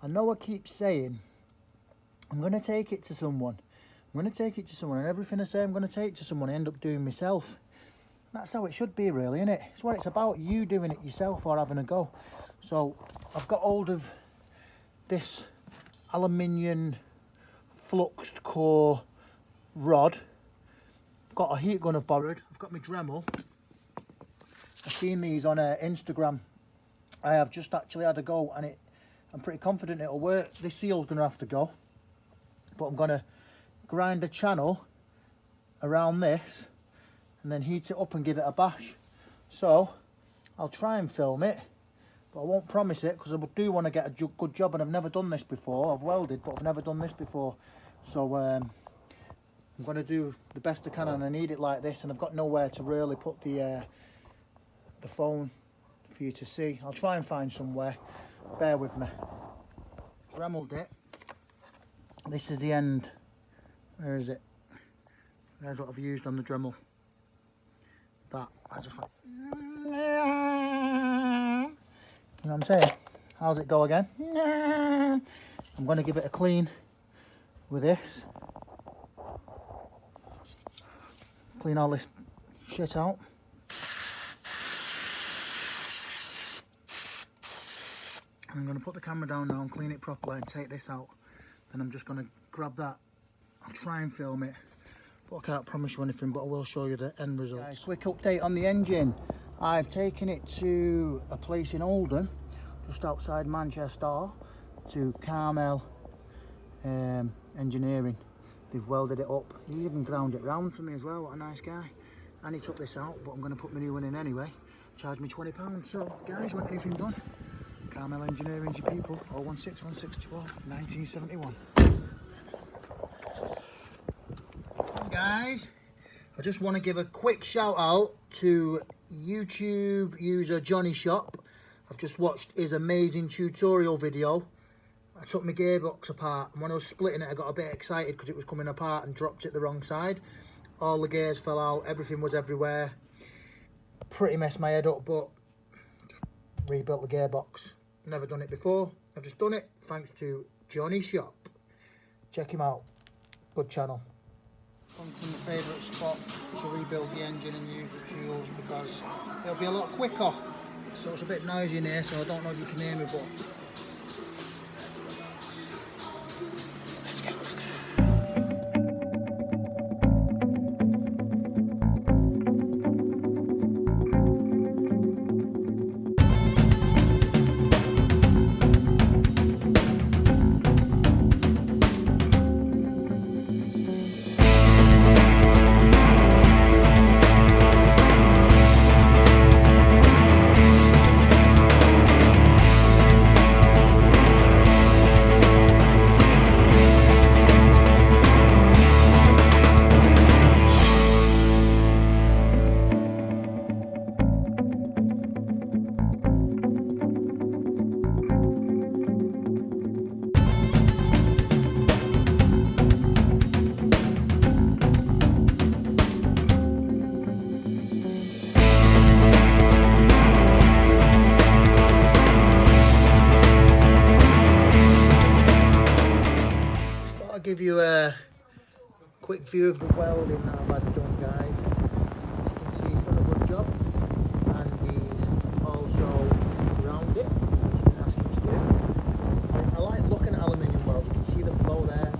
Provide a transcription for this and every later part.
I know I keep saying I'm going to take it to someone. I'm going to take it to someone, and everything I say I'm going to take to someone I end up doing myself. That's how it should be, really, isn't it? It's what it's about, you doing it yourself or having a go. So I've got hold of this aluminium fluxed core rod. I've got a heat gun I've borrowed. I've got my Dremel. I've seen these on Instagram. I have just actually had a go, and I'm pretty confident it'll work. This seal's going to have to go, but I'm going to grind a channel around this and then heat it up and give it a bash. So I'll try and film it, but I won't promise it, because I do want to get a good job, and I've never done this before. I've welded, but I've never done this before. So I'm going to do the best I can, and I need it like this, and I've got nowhere to really put the phone for you to see. I'll try and find somewhere. Bear with me. Dremeled it. This is the end. Where is it? There's what I've used on the Dremel. That I just went, you know what I'm saying? How's it go again? I'm going to give it a clean with this. Clean all this shit out. And I'm going to put the camera down now and clean it properly and take this out. Then I'm just going to grab that. I'll try and film it, but I can't promise you anything, but I will show you the end result. Guys, quick update on the engine. I've taken it to a place in Oldham, just outside Manchester, to Carmel Engineering. They've welded it up. He even ground it round for me as well. What a nice guy. And he took this out, but I'm going to put my new one in anyway. Charge me £20. So guys, when anything done, Carmel Engineering's your people. 016 164 1971. Guys, I just want to give a quick shout out to YouTube user Johnny Shop. I've just watched his amazing tutorial video. I took my gearbox apart, and when I was splitting it I got a bit excited because it was coming apart and dropped it the wrong side. All the gears fell out, everything was everywhere. Pretty messed my head up, but just rebuilt the gearbox. Never done it before. I've just done it thanks to Johnny Shop. Check him out. Good channel. Come to my favourite spot to rebuild the engine and use the tools, because it'll be a lot quicker. So it's a bit noisy in here, so I don't know if you can hear me, but let's get back. Give you a quick view of the welding that I've had done, guys. As you can see, he's done a good job, and he's also ground it, which I didn't ask him to do. I like looking at aluminium welds. You can see the flow there.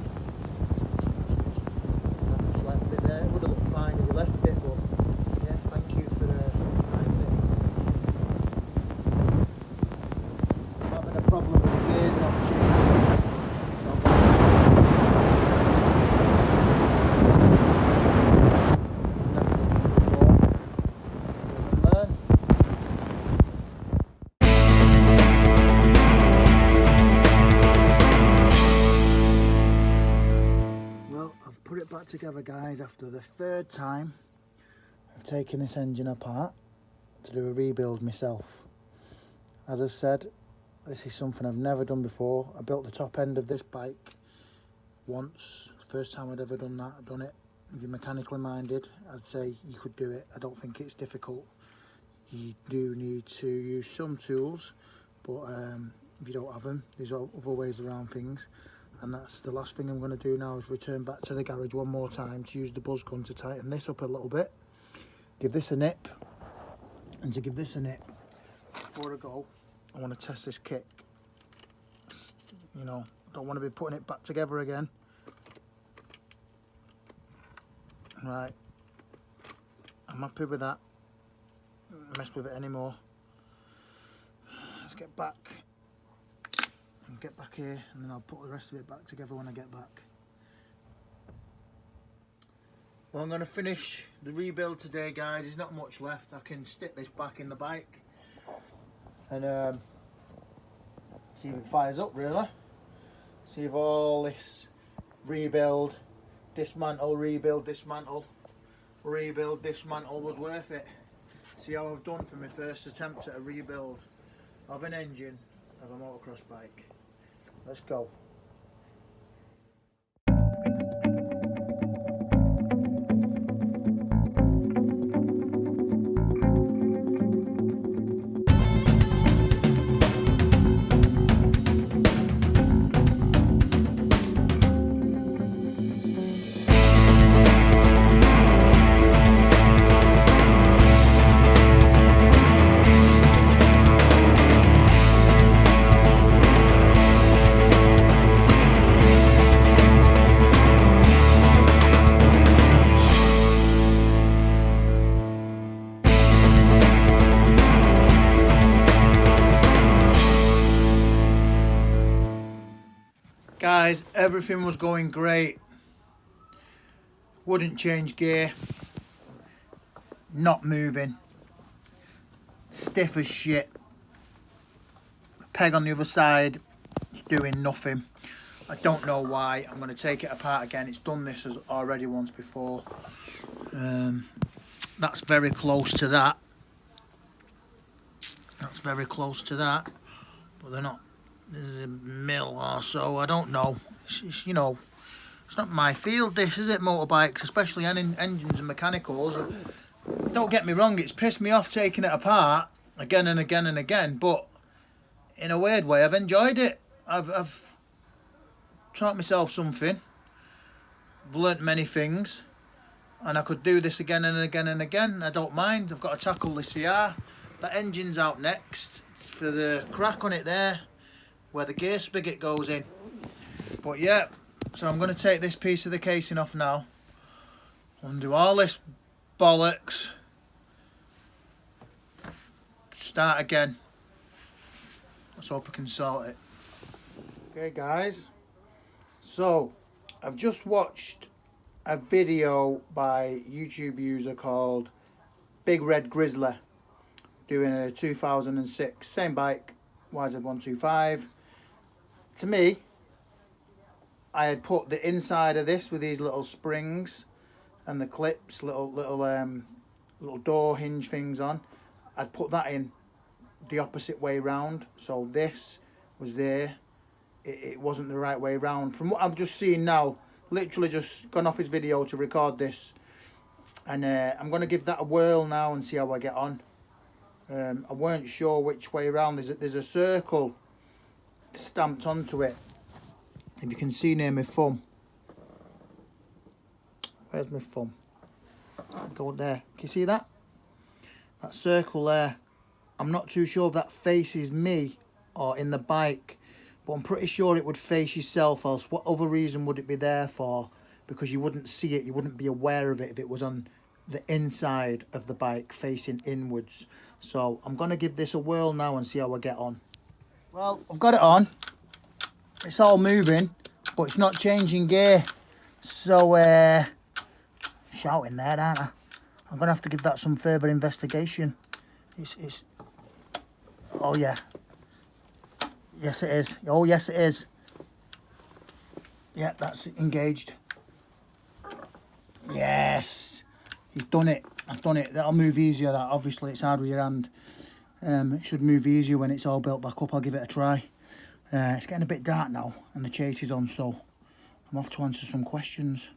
I just left it there. It would have looked fine if you left it, but yeah, thank you for finding it. I'm having a problem with the gears not changing. Back together, guys, after the third time of taking this engine apart to do a rebuild myself. As I said, this is something I've never done before. I built the top end of this bike once. First time I'd ever done that. I've done it. If you're mechanically minded, I'd say you could do it. I don't think it's difficult. You do need to use some tools, but if you don't have them. There's other ways around things. And that's the last thing I'm going to do now, is return back to the garage one more time to use the buzz gun to tighten this up a little bit. Give this a nip. And to give this a nip, before I go, I want to test this kick. You know, don't want to be putting it back together again. Right, I'm happy with that. Don't mess with it anymore. Let's get back and get back here, and then I'll put the rest of it back together when I get back. Well, I'm going to finish the rebuild today, guys. There's not much left. I can stick this back in the bike and see if it fires up, really. See if all this rebuild, dismantle, rebuild, dismantle, rebuild, dismantle was worth it. See how I've done for my first attempt at a rebuild of an engine of a motocross bike. Let's go. Guys, everything was going great. Wouldn't change gear. Not moving. Stiff as shit. Peg on the other side is doing nothing. I don't know why. I'm going to take it apart again. It's done this as already once before. That's very close to that. That's very close to that. But they're not. There's a mil or so, I don't know. It's, you know, it's not my field, this, is it? Motorbikes, especially engines and mechanicals. Don't get me wrong, it's pissed me off taking it apart again and again and again, but in a weird way, I've enjoyed it. I've taught myself something. I've learnt many things, and I could do this again and again and again. I don't mind. I've got to tackle the CR. That engine's out next for the crack on it there, where the gear spigot goes in. But yeah, so I'm going to take this piece of the casing off now, undo all this bollocks, start again. Let's hope I can sort it. Okay guys, so I've just watched a video by YouTube user called Big Red Grizzly doing a 2006 same bike, YZ125. To me, I had put the inside of this with these little springs and the clips, little door hinge things on. I'd put that in the opposite way round, so this was there. It wasn't the right way round. From what I'm just seeing now, literally just gone off his video to record this, and I'm going to give that a whirl now and see how I get on. I weren't sure which way around. There's a circle stamped onto it, if you can see near my thumb. Where's my thumb? Go there. Can you see that? That circle there. I'm not too sure if that faces me or in the bike, but I'm pretty sure it would face yourself, else what other reason would it be there for? Because you wouldn't see it, you wouldn't be aware of it if it was on the inside of the bike facing inwards. So I'm going to give this a whirl now and see how I get on. Well, I've got it on. It's all moving, but it's not changing gear. So, shouting there, aren't I? I'm going to have to give that some further investigation. It's oh yeah. Yes it is. Oh yes it is. Yeah, that's engaged. Yes. He's done it. I've done it. That'll move easier. That obviously it's hard with your hand. It should move easier when it's all built back up. I'll give it a try. It's getting a bit dark now and the chase is on, so I'm off to answer some questions.